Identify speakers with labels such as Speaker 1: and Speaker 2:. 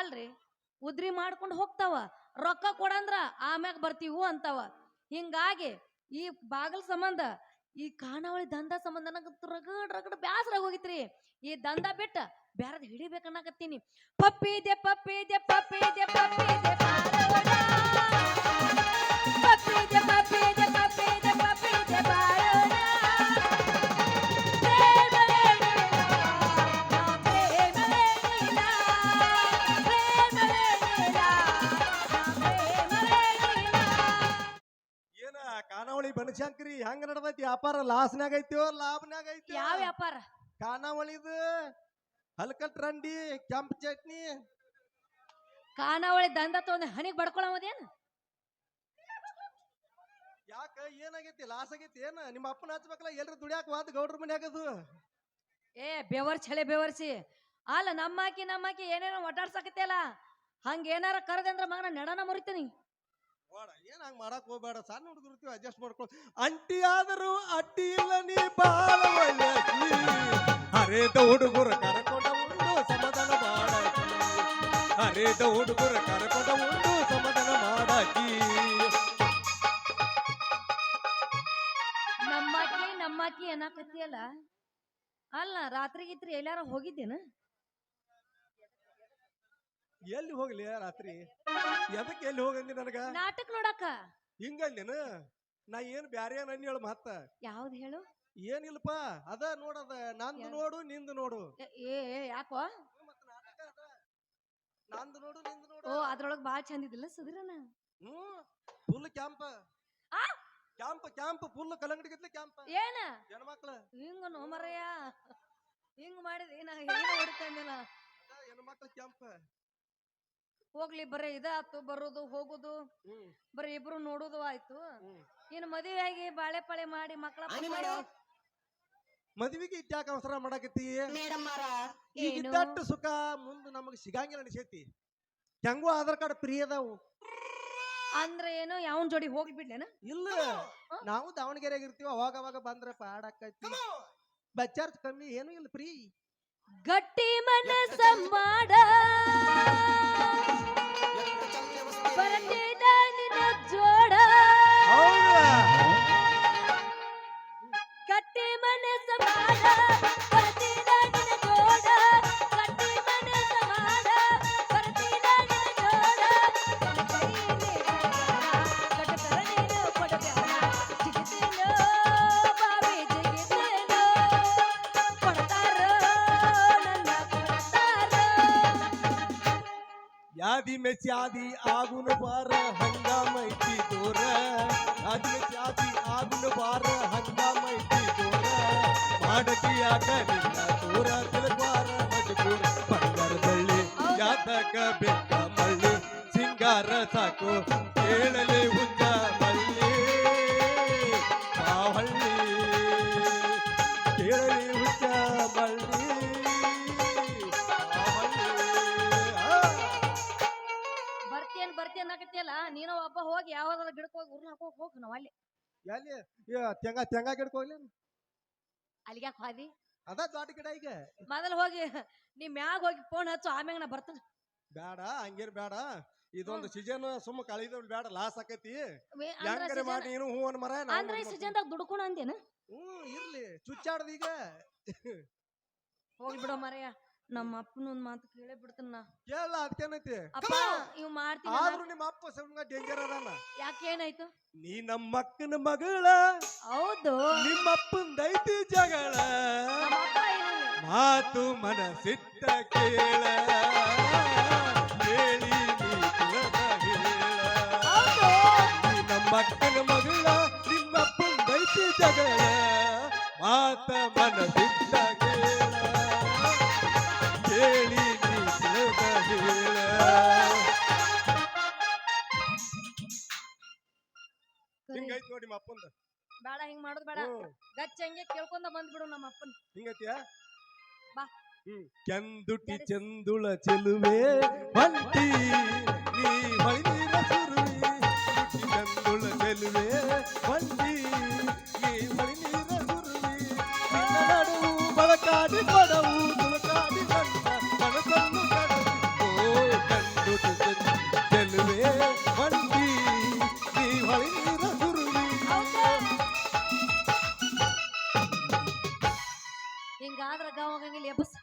Speaker 1: ಅಲ್ರಿ ಉದ್ರಿ ಮಾಡ್ಕೊಂಡು ಹೋಗ್ತಾವ ರೊಕ್ಕ ಕೊಡಂದ್ರ ಆಮ್ಯಾಗ ಬರ್ತೀವು ಅಂತಾವ. ಹಿಂಗಾಗಿ ಈ ಬಾಗಲ್ ಸಂಬಂಧ ಈ ಖಾನಾವಳಿ ದಂಧ ಸಂಬಂಧ ನನಗೆ ರಗಡ್ ರಗಡ್ ಬ್ಯಾಸರ ಹೋಗಿತ್ರಿ. ಈ ದಂಧ ಬಿಟ್ಟ ಬ್ಯಾರದ್ ಹಿಡಿಬೇಕನ್ನಕತ್ತೀನಿ. ಪಪ್ಪಿದೆ ಪಪ್ಪಿದೆ ಪಪ್ಪಿದೆ ಪಪ್ಪಿದೆ ಬಾರೋಣ. ಪಪ್ಪಿದೆ ಪಪ್ಪಿದೆ ಪಪ್ಪಿದೆ ಪಪ್ಪಿದೆ ಬಾರೋಣ.
Speaker 2: ಖಾನಾವಳಿ ಬನಶಂಕರಿ ಹೆಂಗ ನಡದೈತಿ ವ್ಯಾಪಾರ? ಲಾಸ್ನಾಗ ಐತಿಯೋ ಲಾಭನಾಗ ಐತಿ?
Speaker 1: ಯಾವ ವ್ಯಾಪಾರ?
Speaker 2: ಖಾನಾವಳಿದು ಹಲ್ಕಟ್ ರಂಡಿ ಕೆಂಪ್ ಚಟ್ನಿ.
Speaker 1: ಖಾನಾವಳಿ ದಂಧ ತಗೊಂಡ್ ಹನಿಗ್ ಬಡ್ಕೊಳಮದೇನು?
Speaker 2: ಯಾಕ ಏನಾಗೈತಿ? ಲಾಸ್ ಆಗೈತಿ ಏನ? ನಿಮ್ಮ ಅಪ್ಪನ ಹಚ್ಬೇಕಲ್ಲ ಎಲ್ರು ದುಡಿಯಾಕ ವಾದ ಗೌಡ್ರ ಮನ್ಯಾಗದು.
Speaker 1: ಏ ಬೆವರ್ಸಿ ಹಳೆ ಬೆವರ್ಸಿ ಅಲ್ಲ ನಮ್ಮಾಕಿ ಏನೇನೋ ಒಟ್ಟಾಡ್ಸಕತ್ತಲ್ಲ. ಹಂಗ ಏನಾರ ಕರೆದಂದ್ರ ಮಗನ ನೆಡನ ಮುರಿತೀನಿ.
Speaker 2: ಏನ್ ಹಂಗ ಮಾಡಕ್ ಹೋಗ್ಬೇಡ, ಸಣ್ಣ ಹುಡುಗರು ಅಡ್ಜಸ್ಟ್ ಮಾಡ್ಕೊ. ಅಂಟಿ ಆದರೂ ಅಡ್ಡಿ ಇಲ್ಲ ನೀ ಬಾಳ ಒಳ್ಳೆಕಿ. ಹರೇದ ಹುಡುಗರು ಕರಕೊಂಡ ಉಂಡು ಸಮಾಧಾನ ಮಾಡಾಕಿ. ಹರೇದ ಹುಡುಗರು ಕರಕೊಂಡ ಉಂಡು ಸಮಾಧಾನ ಮಾಡಾಕಿ.
Speaker 1: ನಮ್ಮಾಕಿ ಏನಾಕತ್ತಿಯಲ್ಲ. ಅಲ್ಲ ರಾತ್ರಿಗಿತ್ರಿ ಎಲ್ಲಾರ ಹೋಗಿದ್ದೇನ?
Speaker 2: ಎಲ್ಲಿ ಹೋಗ್ಲಿ ರಾತ್ರಿ? ಎದಕ್ಕೆ ಎಲ್ಲಿ ಹೋಗಂದಿ ನನಗ?
Speaker 1: ನಾಟಕ ನೋಡಕ.
Speaker 2: ಹಿಂಗಂದೇನು? ನಾ ಏನ್ ಬ್ಯಾರೆ ಏನ್ ಹೇಳು ಮತ್ತ?
Speaker 1: ಯಾವ್ದು ಹೇಳು?
Speaker 2: ಏನಿಲ್ಲಪ್ಪ, ಅದ ನೋಡದ ನಂದು ನೋಡು ನಿಂದು ನೋಡು.
Speaker 1: ಏ ಯಾಕೋ?
Speaker 2: ನಂದು ನೋಡು ನಿಂದು ನೋಡು.
Speaker 1: ಓ ಅದ್ರೊಳಗ್ ಬಾಳ ಚಂದ ಇದಿಲ್ಲ ಸುಧಿರನ?
Speaker 2: Full camp camp camp full ಕಲಂಗಡಿಗತ್ಲೆ ಕ್ಯಾಂಪ್.
Speaker 1: ಏನ
Speaker 2: ಹೆಣ್ಮಕ್ಳ
Speaker 1: ಹಿಂಗ ನೋಮರಯ್ಯ ಹಿಂಗ್ ಮಾಡಿದ್ರಿ ನಾ ಏನು ಹೊಡಿತಂದಿಲ್ಲ.
Speaker 2: ಹೆಣ್ಮಕ್ಳ ಕ್ಯಾಂಪ್.
Speaker 1: ಹೋಗ್ಲಿ ಬರೀ ಇದಾತು ಬರೋದು ಹೋಗುದು ಬರೀ ಇಬ್ರು ನೋಡುದು ಆಯ್ತು. ಇನ್ನು ಮದುವೆ ಆಗಿ ಬಾಳೆ ಪಾಳೆ ಮಾಡಿ ಮಕ್ಕಳ
Speaker 2: ಮದ್ವಿಗೆ ಇಟ್ಯಾಕ ಅವಸರ ಮಾಡಾಕತ್ತಿ? ಈಗ ಇದ್ದಟ್ಟು ಸುಖ ಮುಂದ್ ನಮಗ್ ಸಿಗಂಗಿಲ್ಲ ಅನಿಸೈತಿ. ಹೆಂಗೋ ಆಧಾರ್ ಕಾರ್ಡ್ ಫ್ರೀ ಅದಾವು
Speaker 1: ಅಂದ್ರೆ ಏನು ಯಾವನ್ ಜೋಡಿ ಹೋಗ್ಲಿ ಬಿಡ್ಲೇನ?
Speaker 2: ಇಲ್ಲ, ನಾವು ದಾವಣಗೆರೆಯಾಗ ಇರ್ತೀವಿ, ಅವಾಗ ಅವಾಗ ಬಂದ್ರೆ ಪಾಡಾಕೈತಿ. ಬಸ್ ಚಾರ್ಜ್ ಕಮ್ಮಿ, ಏನು ಇಲ್ಲ, ಫ್ರೀ.
Speaker 1: ಗಟ್ಟಿ ಮನಸ್ಸ ಮಾಡ ಬರ್ತಿದ ನಿನ್ನ ಜೋಡ. ಗಟ್ಟಿ ಮನಸ್ಸ ಮಾಡ ಬರ್ತಿದ ನಿನ್ನ ಜೋಡ. ಗಟ್ಟಿ ಮನಸ್ಸ ಮಾಡ ಬರ್ತಿದ ನಿನ್ನ ಜೋಡ. ಕಟಕರ ನೀನು ಕೊಡಬೇಡ ಜಿಗಿತೇನೋ ಬಾವಿ ಜಿಗಿತೇನೋ ಕೊಡ್ತಾರ ನನ್ನ ಕೊಡ್ತಾರ.
Speaker 2: ಯಾದಿ ಮೆಚ್ಚಾದಿ ಆಗುನು ಬಾರ ಹಂಗಾಮೈತಿ ದೂರ. ಯಾದಿ ಮೆಚ್ಚಾದಿ ಆಗುನು ಬಾರ ಹಂಗಾಮೈತಿ ದೂರ. ಮಾಡಕಿ ಯಾಕ ನಿನ್ನ ದೂರ ತಿರುಗಾರ ಮಜಬೂರ. ಬಂಗಾರ ಬಳ್ಳಿ ಯಾತಕ ಬೆಕ್ಕ ಮಳ್ಳಿ ಸಿಂಗಾರ ಸಾಕು ಕೇಳಲಿ ಹುಂಜ ಮಳ್ಳಿ ಮಾವಳ್ಳಿ ಕೇಳಲಿ ಹುಂಜ ಮಳ್ಳಿ.
Speaker 1: ಬರ್ತಿ ಅನ್ನಕತ್ತಿಯಲ್ಲ ನೀನು ಒಬ್ಬ ಹೋಗಿ ಯಾವ್ದಾರ ಗಿಡಕ್ಕೆ ಹೋಗಿ ಉರ್ಲ ಹಾಕೋಕ್ ಹೋಗ್ ನಾವ್ ಅಲ್ಲಿ.
Speaker 2: ಎಲ್ಲಿ ತೆಂಗ ಗಿಡಕ್ಕೆ ಹೋಗ್ಲಿ?
Speaker 1: ಅಲ್ಲಿಗೆ ಹೋದಿ
Speaker 2: ಅದ ದೊಡ್ಡ ಗಿಡ. ಈಗ
Speaker 1: ಮೊದಲು ಹೋಗಿ ನೀ ಮ್ಯಾಗ ಹೋಗಿ ಫೋನ್ ಹಚ್ಚು, ಆಮ್ಯಾಗ ನಾ ಬರ್ತೇನೆ.
Speaker 2: ಬೇಡ ಹಂಗೇರ್ ಬೇಡ, ಇದೊಂದು ಸೀಸನ್ ಸುಮ್ಮ ಕಳಿದ ಬೇಡ, ಲಾಸ್ ಆಕೈತಿ. ಹೆಂಗಾರೆ ಮಾಡಿ ನೀನು ಹೂ ಅನ್ ಮರ.
Speaker 1: ಅಂದ್ರೆ ಈ ಸೀಸನ್ದಾಗ ದುಡ್ಕೋಣ ಅಂತೇನ?
Speaker 2: ಇರ್ಲಿ ಚುಚ್ಚಾಡ್ದ ಈಗ.
Speaker 1: ಹೋಗಿ ಬಿಡೋ ಮರೆಯ, ನಮ್ಮ ಅಪ್ಪನ ಒಂದ್ ಮಾತು ಕೇಳೇ ಬಿಡ್ತಾನ.
Speaker 2: ಕೇಳಲ್ಲ, ಅದಕ್ಕೇನೈತಿ?
Speaker 1: ಅಪ್ಪ ಇವ್ ಮಾಡ್ತೀನಿ
Speaker 2: ಆದ್ರೂ ನಿಮ್ಮ ಅಪ್ಪ ಸ್ವಲ್ಪ ಡೇಂಜರ್ ಅದಾನ.
Speaker 1: ಯಾಕೆ ಏನಾಯ್ತು?
Speaker 2: ನೀ ನಮ್ಮ ಅಕ್ಕನ ಮಗಳ.
Speaker 1: ಹೌದು,
Speaker 2: ನಿಮ್ಮಪ್ಪಂದೈತಿ ಜಗಳ. ಮಾತು ಮನಸ್ಸಿಟ್ಟ ಕೇಳ ಕೇಳಿ ನೀ ತಿಳದ ಹೇಳ. ನೀ ನಮ್ಮ ಅಕ್ಕನ ಮಗಳ, ನಿಮ್ಮಪ್ಪಂದೈತಿ ಜಗಳ. ಮಾತ ಮನಸ್ಸಿಟ್ಟ ಕೇಳ ಕೇಳಿ ನೀ ತಿಳದ ಹೇಳ. ಹಿಂಗೈತಿ ನೋಡಿ ನಿಮ್ಮ ಅಪ್ಪಂದ.
Speaker 1: ಬೇಡ ಹಿಂಗ್ ಮಾಡೋದು ಬೇಡ, ಗಚ್ಚ ಹಂಗೆ ಕೇಳ್ಕೊಂಡ ಬಂದ್ಬಿಡು ನಮ್ಮ ಅಪ್ಪನ್.
Speaker 2: ಹಿಂಗೈತಿಯಾ?
Speaker 1: ಬಾ.
Speaker 2: ಕೆಂದುಟಿ ಚಂದುಳ ಚೆಲುವೆ ಹೊಂಟಿ ನೀ ಹೊಳಿನೀರ ಸುರುವಿ. ಚಂದುಳ ಚೆಲುವೆ ಹೊಂಟಿ ನೀ ಹೊಳಿನೀರ ಸುರುವಿ. ನಡುವು ಬಳಕಾಡಿ ಕೊಡವು ತುಳಕಾಡಿ ಕಣ್ಣ ಕನಸನ್ನು ಕಡವಿ. ಓ
Speaker 1: ಇಲ್ಲಿ ಎಬ್ಬಸ್